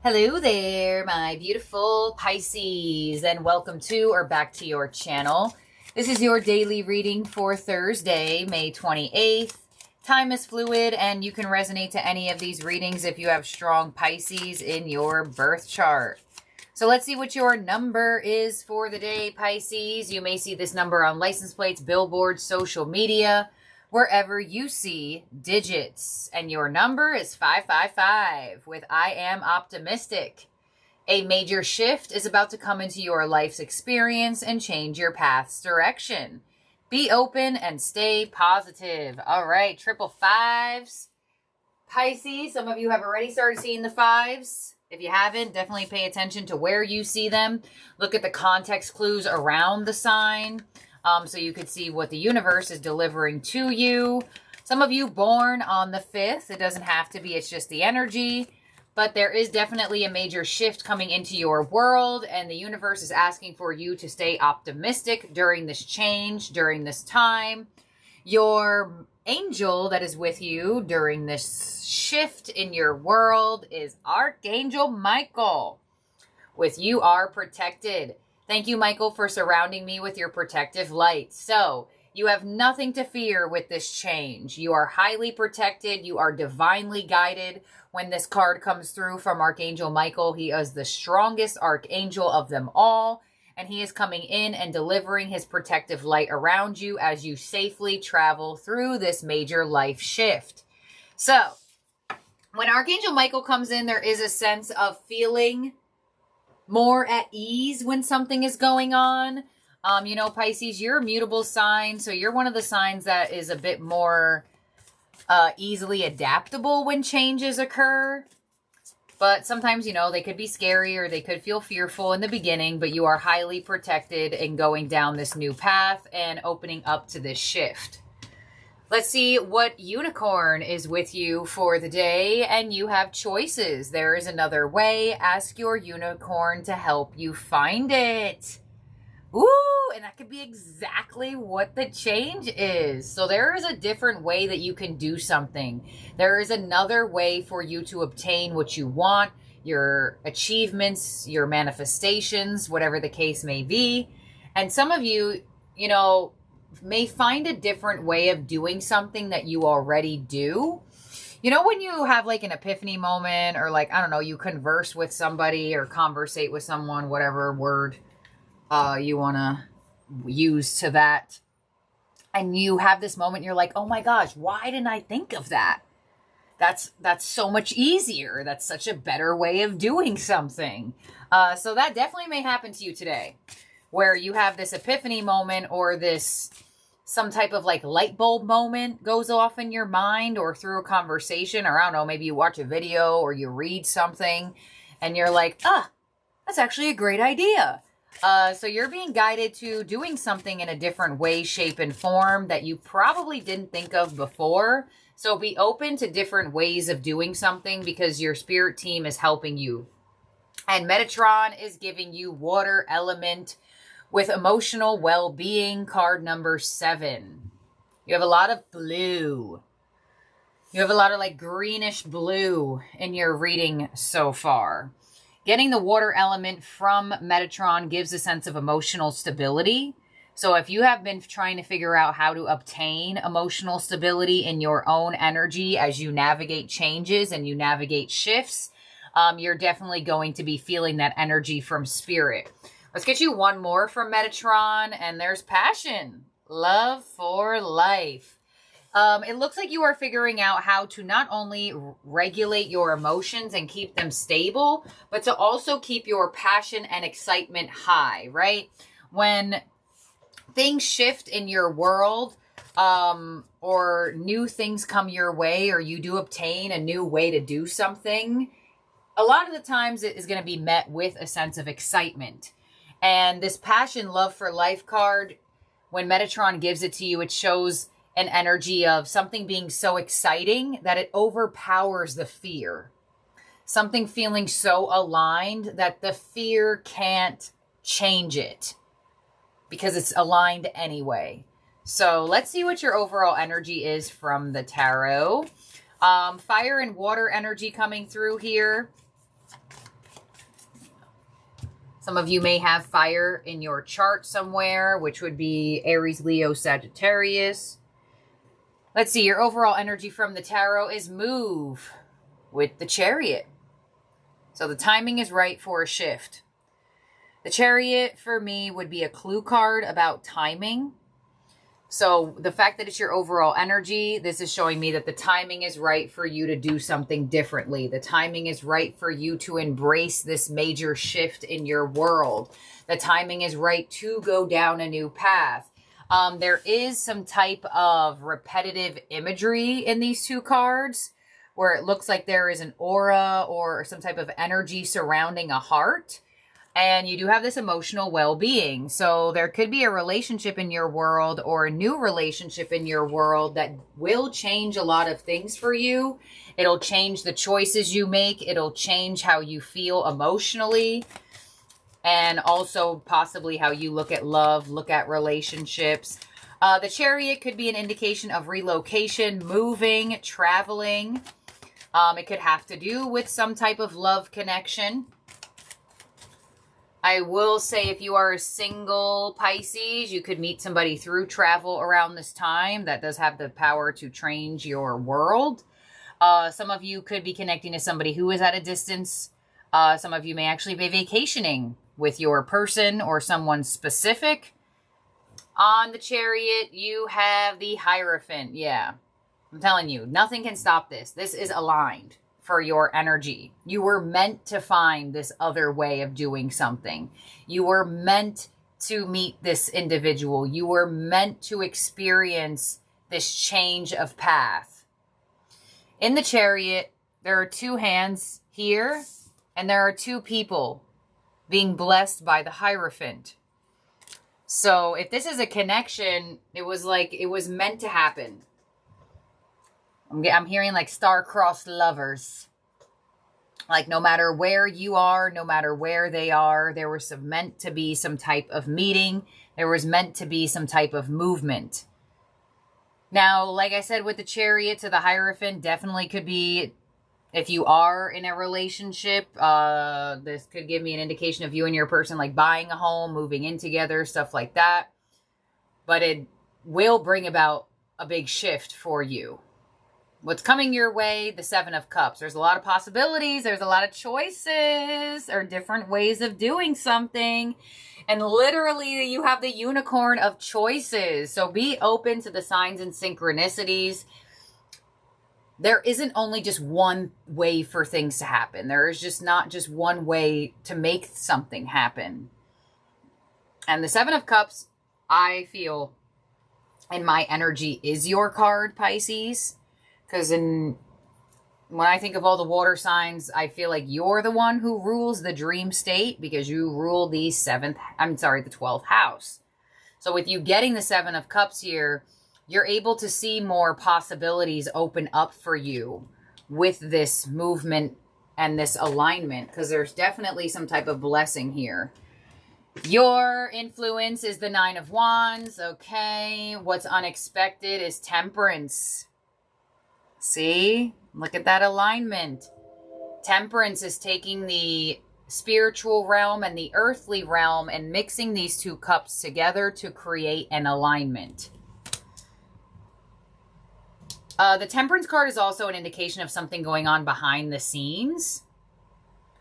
Hello there, my beautiful Pisces, and welcome to or back to your channel. This is your daily reading for Thursday, May 28th. Time is fluid, and you can resonate to any of these readings if you have strong Pisces in your birth chart. So let's see what your number is for the day, Pisces. You may see this number on license plates, billboards, social media, wherever you see digits. And your number is 555 with I am optimistic. A major shift is about to come into your life's experience and change your path's direction. Be open and stay positive. All right, triple fives. Pisces, some of you have already started seeing the fives. If you haven't, definitely pay attention to where you see them. Look at the context clues around the sign. So you could see what the universe is delivering to you. Some of you born on the 5th. It doesn't have to be. It's just the energy. But there is definitely a major shift coming into your world. And the universe is asking for you to stay optimistic during this change, during this time. Your angel that is with you during this shift in your world is Archangel Michael. With you are protected. Thank you, Michael, for surrounding me with your protective light. So, you have nothing to fear with this change. You are highly protected. You are divinely guided. When this card comes through from Archangel Michael, he is the strongest archangel of them all. And he is coming in and delivering his protective light around you as you safely travel through this major life shift. So, when Archangel Michael comes in, there is a sense of feeling more at ease when something is going on. You know, Pisces, you're a mutable sign, so you're one of the signs that is a bit more easily adaptable when changes occur. But sometimes, you know, they could be scary or they could feel fearful in the beginning, but you are highly protected in going down this new path and opening up to this shift. Let's see what unicorn is with you for the day, and you have choices. There is another way. Ask your unicorn to help you find it. Ooh, and that could be exactly what the change is. So there is a different way that you can do something. There is another way for you to obtain what you want, your achievements, your manifestations, whatever the case may be. And some of you, you know, may find a different way of doing something that you already do. You know, when you have like an epiphany moment, or like, I don't know, you converse with somebody or conversate with someone, whatever word you want to use to that, and you have this moment, you're like, oh my gosh, why didn't I think of that? That's so much easier. That's such a better way of doing something. So that definitely may happen to you today, where you have this epiphany moment, or this some type of like light bulb moment goes off in your mind, or through a conversation, or I don't know, maybe you watch a video or you read something and you're like, that's actually a great idea. So you're being guided to doing something in a different way, shape, and form that you probably didn't think of before. So be open to different ways of doing something, because your spirit team is helping you. And Metatron is giving you water element with emotional well-being, card number 7. You have a lot of blue. You have a lot of like greenish blue in your reading so far. Getting the water element from Metatron gives a sense of emotional stability. So if you have been trying to figure out how to obtain emotional stability in your own energy as you navigate changes and you navigate shifts, you're definitely going to be feeling that energy from spirit. Let's get you one more from Metatron, and there's passion, love for life. It looks like you are figuring out how to not only regulate your emotions and keep them stable, but to also keep your passion and excitement high, right? When things shift in your world, or new things come your way, or you do obtain a new way to do something, a lot of the times it is going to be met with a sense of excitement. And this passion, love for life card, when Metatron gives it to you, it shows an energy of something being so exciting that it overpowers the fear. Something feeling so aligned that the fear can't change it, because it's aligned anyway. So let's see what your overall energy is from the tarot. Fire and water energy coming through here. Some of you may have fire in your chart somewhere, which would be Aries, Leo, Sagittarius. Let's see, your overall energy from the tarot is move with the Chariot. So the timing is right for a shift. The Chariot for me would be a clue card about timing. So the fact that it's your overall energy, this is showing me that the timing is right for you to do something differently. The timing is right for you to embrace this major shift in your world. The timing is right to go down a new path. There is some type of repetitive imagery in these two cards where it looks like there is an aura or some type of energy surrounding a heart. And you do have this emotional well-being. So there could be a relationship in your world or a new relationship in your world that will change a lot of things for you. It'll change the choices you make. It'll change how you feel emotionally. And also possibly how you look at love, look at relationships. The Chariot could be an indication of relocation, moving, traveling. It could have to do with some type of love connection. I will say if you are a single Pisces, you could meet somebody through travel around this time. That does have the power to change your world. Some of you could be connecting to somebody who is at a distance. Some of you may actually be vacationing with your person or someone specific. On the Chariot, you have the Hierophant. Yeah, I'm telling you, nothing can stop this. This is aligned for your energy. You were meant to find this other way of doing something. You were meant to meet this individual. You were meant to experience this change of path. In the Chariot, there are two hands here, and there are two people being blessed by the Hierophant. So if this is a connection, it was like it was meant to happen. I'm hearing like star-crossed lovers. Like no matter where you are, no matter where they are, there was meant to be some type of meeting. There was meant to be some type of movement. Now, like I said, with the Chariot to the Hierophant, definitely could be, if you are in a relationship, this could give me an indication of you and your person like buying a home, moving in together, stuff like that. But it will bring about a big shift for you. What's coming your way? The Seven of Cups. There's a lot of possibilities. There's a lot of choices or different ways of doing something. And literally you have the Unicorn of choices. So be open to the signs and synchronicities. There isn't only just one way for things to happen. There is just not just one way to make something happen. And the Seven of Cups, I feel, in my energy, is your card, Pisces. Because when I think of all the water signs, I feel like you're the one who rules the dream state because you rule the 12th house. So with you getting the Seven of Cups here, you're able to see more possibilities open up for you with this movement and this alignment, because there's definitely some type of blessing here. Your influence is the Nine of Wands. Okay. What's unexpected is Temperance. See? Look at that alignment. Temperance is taking the spiritual realm and the earthly realm and mixing these two cups together to create an alignment. The Temperance card is also an indication of something going on behind the scenes.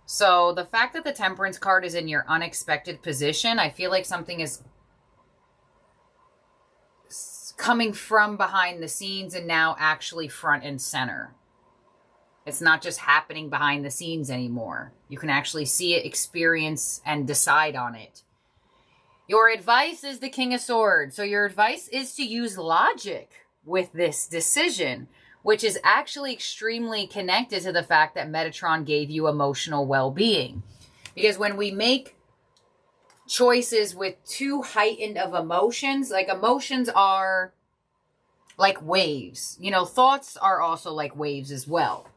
So the fact that the Temperance card is in your unexpected position, I feel like something is coming from behind the scenes and now actually front and center. It's not just happening behind the scenes anymore. You can actually see it, experience, and decide on it. Your advice is the King of Swords. So your advice is to use logic with this decision, which is actually extremely connected to the fact that Metatron gave you emotional well-being. Because when we make choices with too heightened of emotions, like emotions are like waves. You know, thoughts are also like waves as well.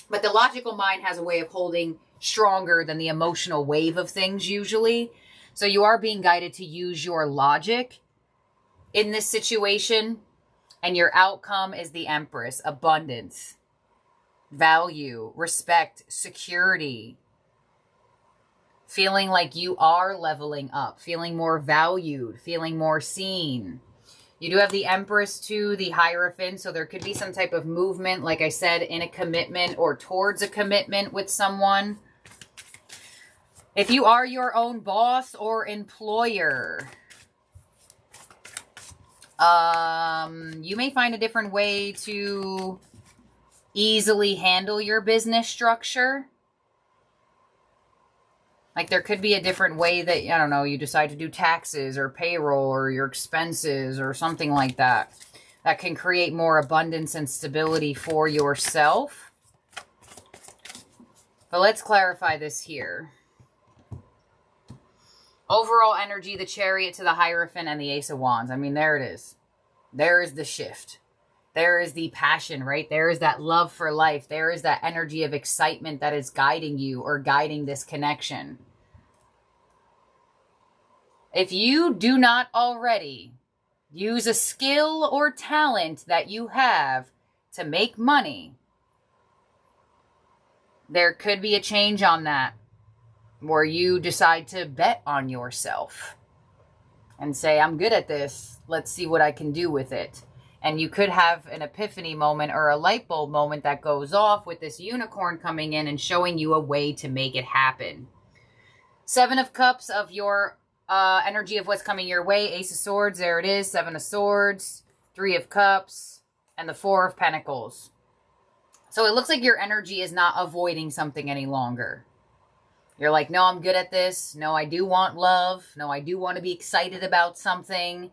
But the logical mind has a way of holding stronger than the emotional wave of things usually. So you are being guided to use your logic in this situation. And your outcome is the Empress. Abundance, value, respect, security, feeling like you are leveling up, feeling more valued, feeling more seen. You do have the Empress too, the Hierophant, so there could be some type of movement, like I said, in a commitment or towards a commitment with someone. If you are your own boss or employer, you may find a different way to easily handle your business structure. Like there could be a different way that, I don't know, you decide to do taxes or payroll or your expenses or something like that. That can create more abundance and stability for yourself. But let's clarify this here. Overall energy, the Chariot to the Hierophant and the Ace of Wands. I mean, there it is. There is the shift. There is the passion, right? There is that love for life. There is that energy of excitement that is guiding you or guiding this connection. If you do not already use a skill or talent that you have to make money, there could be a change on that where you decide to bet on yourself and say, I'm good at this. Let's see what I can do with it. And you could have an epiphany moment or a light bulb moment that goes off with this unicorn coming in and showing you a way to make it happen. 7 of Cups of your energy of what's coming your way. Ace of Swords, there it is. 7 of Swords, 3 of Cups, and the 4 of Pentacles. So it looks like your energy is not avoiding something any longer. You're like, no, I'm good at this. No, I do want love. No, I do want to be excited about something.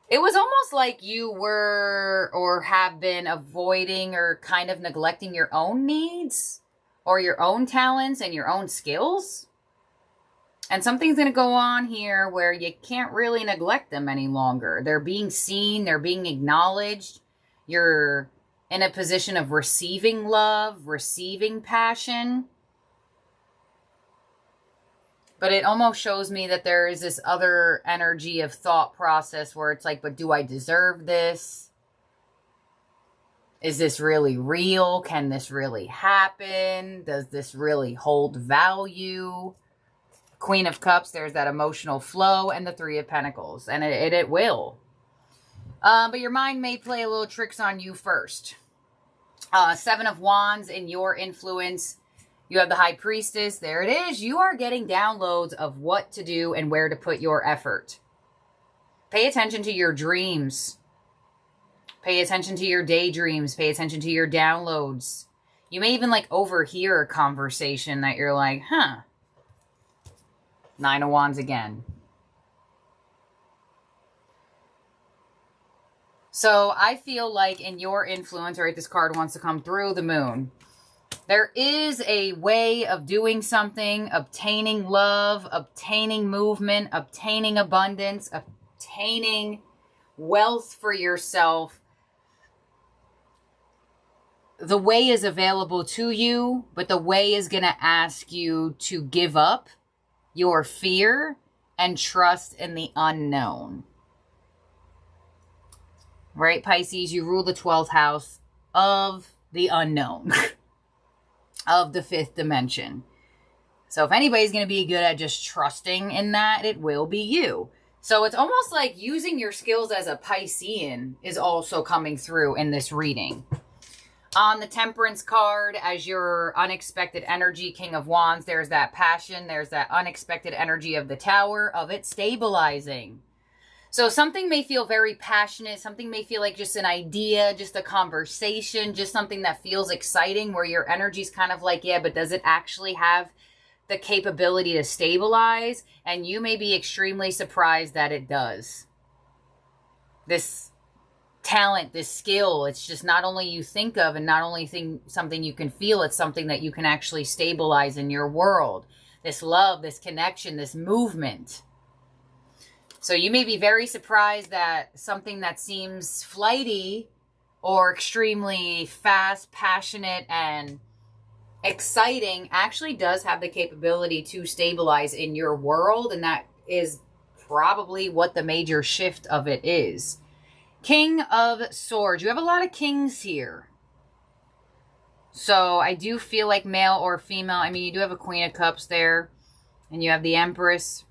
It was almost like you were or have been avoiding or kind of neglecting your own needs or your own talents and your own skills. And something's going to go on here where you can't really neglect them any longer. They're being seen. They're being acknowledged. You're in a position of receiving love, receiving passion. But it almost shows me that there is this other energy of thought process where it's like, but do I deserve this? Is this really real? Can this really happen? Does this really hold value? Queen of Cups, there's that emotional flow, and the 3 of Pentacles. And it will. But your mind may play a little tricks on you first. 7 of Wands in your influence. You have the High Priestess. There it is. You are getting downloads of what to do and where to put your effort. Pay attention to your dreams. Pay attention to your daydreams. Pay attention to your downloads. You may even like overhear a conversation that you're like, huh. 9 of Wands again. So I feel like in your influence, right, this card wants to come through the Moon. There is a way of doing something, obtaining love, obtaining movement, obtaining abundance, obtaining wealth for yourself. The way is available to you, but the way is going to ask you to give up your fear and trust in the unknown. Right, Pisces, you rule the 12th house of the unknown. Of the 5th dimension. So if anybody's going to be good at just trusting in that, it will be you. So it's almost like using your skills as a Piscean is also coming through in this reading. On the Temperance card, as your unexpected energy, King of Wands, there's that passion. There's that unexpected energy of the Tower, of it stabilizing. So something may feel very passionate. Something may feel like just an idea, just a conversation, just something that feels exciting where your energy's kind of like, yeah, but does it actually have the capability to stabilize? And you may be extremely surprised that it does. This talent, this skill, it's just not only you think of and not only something you can feel, it's something that you can actually stabilize in your world. This love, this connection, this movement. So you may be very surprised that something that seems flighty or extremely fast, passionate, and exciting actually does have the capability to stabilize in your world. And that is probably what the major shift of it is. King of Swords. You have a lot of kings here. So I do feel like male or female. I mean, you do have a Queen of Cups there. And you have the Empress.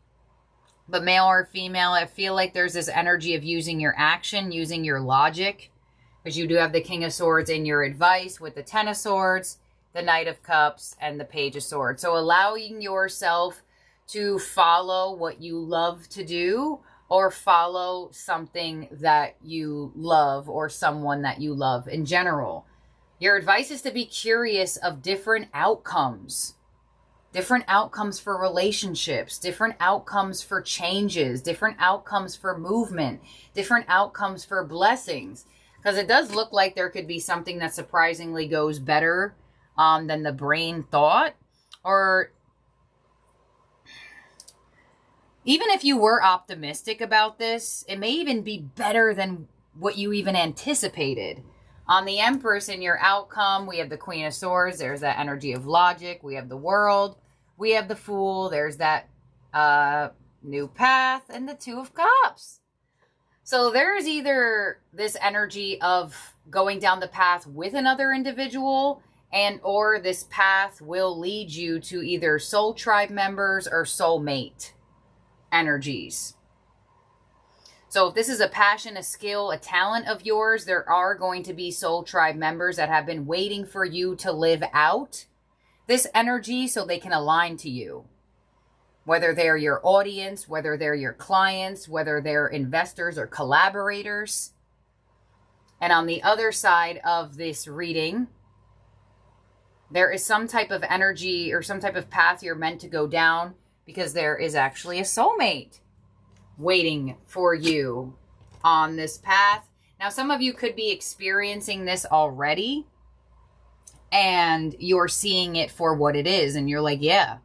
But male or female, I feel like there's this energy of using your action, using your logic. Because you do have the King of Swords in your advice with the Ten of Swords, the Knight of Cups, and the Page of Swords. So allowing yourself to follow what you love to do, or follow something that you love, or someone that you love in general. Your advice is to be curious of different outcomes. Different outcomes for relationships, different outcomes for changes, different outcomes for movement, different outcomes for blessings. Because it does look like there could be something that surprisingly goes better than the brain thought. Or even if you were optimistic about this, it may even be better than what you even anticipated. On the Empress in your outcome, we have the Queen of Swords. There's that energy of logic. We have the World. We have the Fool. There's that new path and the Two of Cups. So there's either this energy of going down the path with another individual, and or this path will lead you to either soul tribe members or soulmate energies. So if this is a passion, a skill, a talent of yours, there are going to be soul tribe members that have been waiting for you to live out this energy so they can align to you. Whether they're your audience, whether they're your clients, whether they're investors or collaborators. And on the other side of this reading, there is some type of energy or some type of path you're meant to go down, because there is actually a soulmate waiting for you on this path. Now, some of you could be experiencing this already, and you're seeing it for what it is. And you're like, yeah,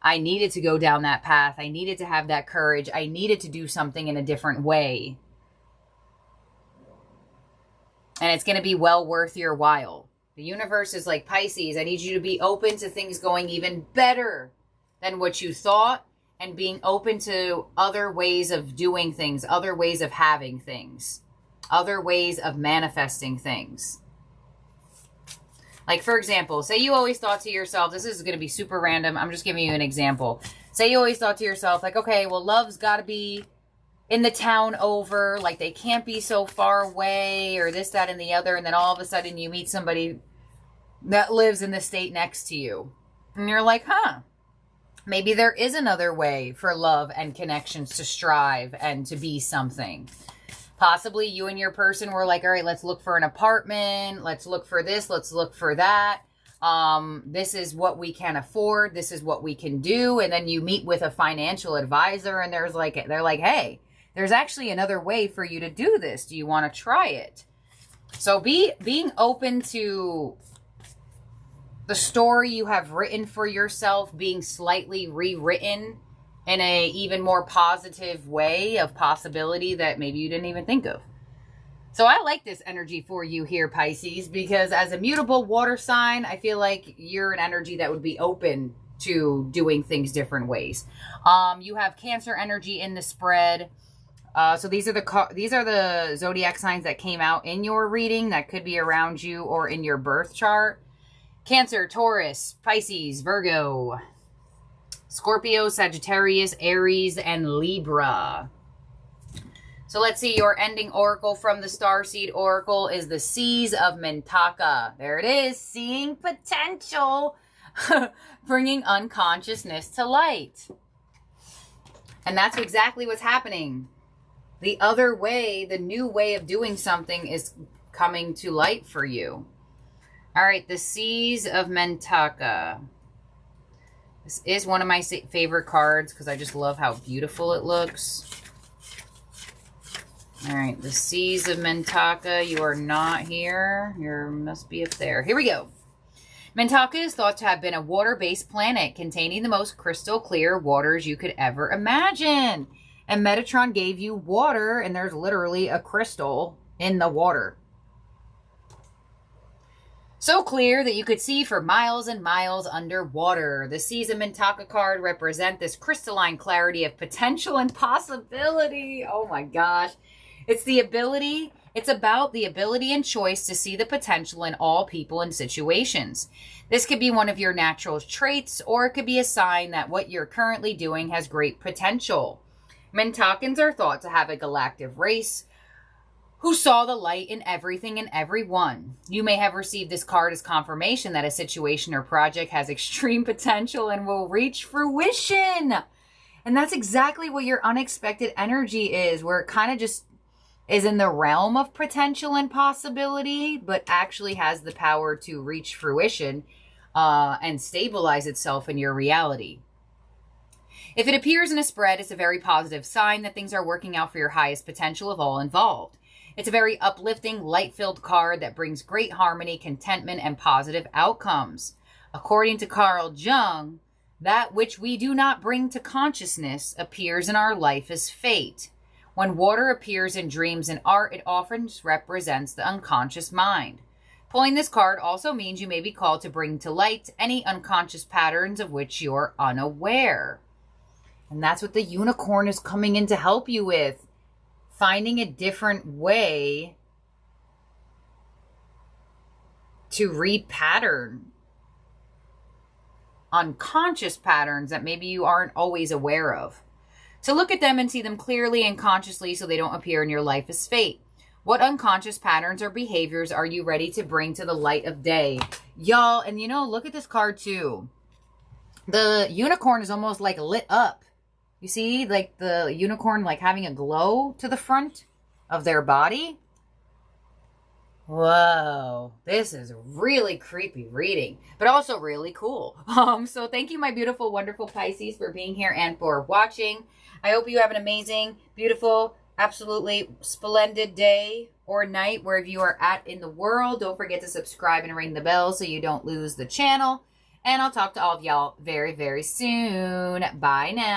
I needed to go down that path. I needed to have that courage. I needed to do something in a different way. And it's going to be well worth your while. The universe is like, Pisces, I need you to be open to things going even better than what you thought, and being open to other ways of doing things, other ways of having things, other ways of manifesting things. Like, for example, say you always thought to yourself, this is going to be super random, I'm just giving you an example. Say you always thought to yourself, like, okay, well, love's got to be in the town over, like they can't be so far away, or this, that, and the other, and then all of a sudden you meet somebody that lives in the state next to you. And you're like, huh, maybe there is another way for love and connections to strive and to be something. Possibly you and your person were like, all right, let's look for an apartment. Let's look for this. Let's look for that. This is what we can afford. This is what we can do. And then you meet with a financial advisor, and they're like, hey, there's actually another way for you to do this. Do you want to try it? So being open to the story you have written for yourself being slightly rewritten in a even more positive way of possibility that maybe you didn't even think of. So I like this energy for you here, Pisces, because as a mutable water sign, I feel like you're an energy that would be open to doing things different ways. You have Cancer energy in the spread. So these are the zodiac signs that came out in your reading that could be around you or in your birth chart. Cancer, Taurus, Pisces, Virgo, Scorpio, Sagittarius, Aries, and Libra. So let's see, your ending oracle from the Starseed Oracle is the Seas of Mintaka. There it is, seeing potential, bringing unconsciousness to light. And that's exactly what's happening. The other way, the new way of doing something is coming to light for you. All right, the Seas of Mintaka. This is one of my favorite cards because I just love how beautiful it looks. All right, the Seas of Mintaka. You are not here. You must be up there. Here we go. Mintaka is thought to have been a water-based planet containing the most crystal clear waters you could ever imagine. And Metatron gave you water, and there's literally a crystal in the water. So clear that you could see for miles and miles underwater. The Seas of Mintaka card represent this crystalline clarity of potential and possibility. Oh my gosh. It's the ability It's about the ability and choice to see the potential in all people and situations. This could be one of your natural traits, or it could be a sign that what you're currently doing has great potential. Mentakans are thought to have a galactic race who saw the light in everything and everyone. You may have received this card as confirmation that a situation or project has extreme potential and will reach fruition. And that's exactly what your unexpected energy is, where it kind of just is in the realm of potential and possibility, but actually has the power to reach fruition and stabilize itself in your reality. If it appears in a spread, it's a very positive sign that things are working out for your highest potential of all involved. It's a very uplifting, light-filled card that brings great harmony, contentment, and positive outcomes. According to Carl Jung, that which we do not bring to consciousness appears in our life as fate. When water appears in dreams and art, it often represents the unconscious mind. Pulling this card also means you may be called to bring to light any unconscious patterns of which you're unaware. And that's what the unicorn is coming in to help you with. Finding a different way to read pattern. Unconscious patterns that maybe you aren't always aware of. To look at them and see them clearly and consciously so they don't appear in your life as fate. What unconscious patterns or behaviors are you ready to bring to the light of day? Y'all, and you know, look at this card too. The unicorn is almost like lit up. You see, like the unicorn like having a glow to the front of their body. Whoa, this is really creepy reading, but also really cool. So thank you, my beautiful, wonderful Pisces, for being here and for watching. I hope you have an amazing, beautiful, absolutely splendid day or night wherever you are at in the world. Don't forget to subscribe and ring the bell so you don't lose the channel. And I'll talk to all of y'all very, very soon. Bye now.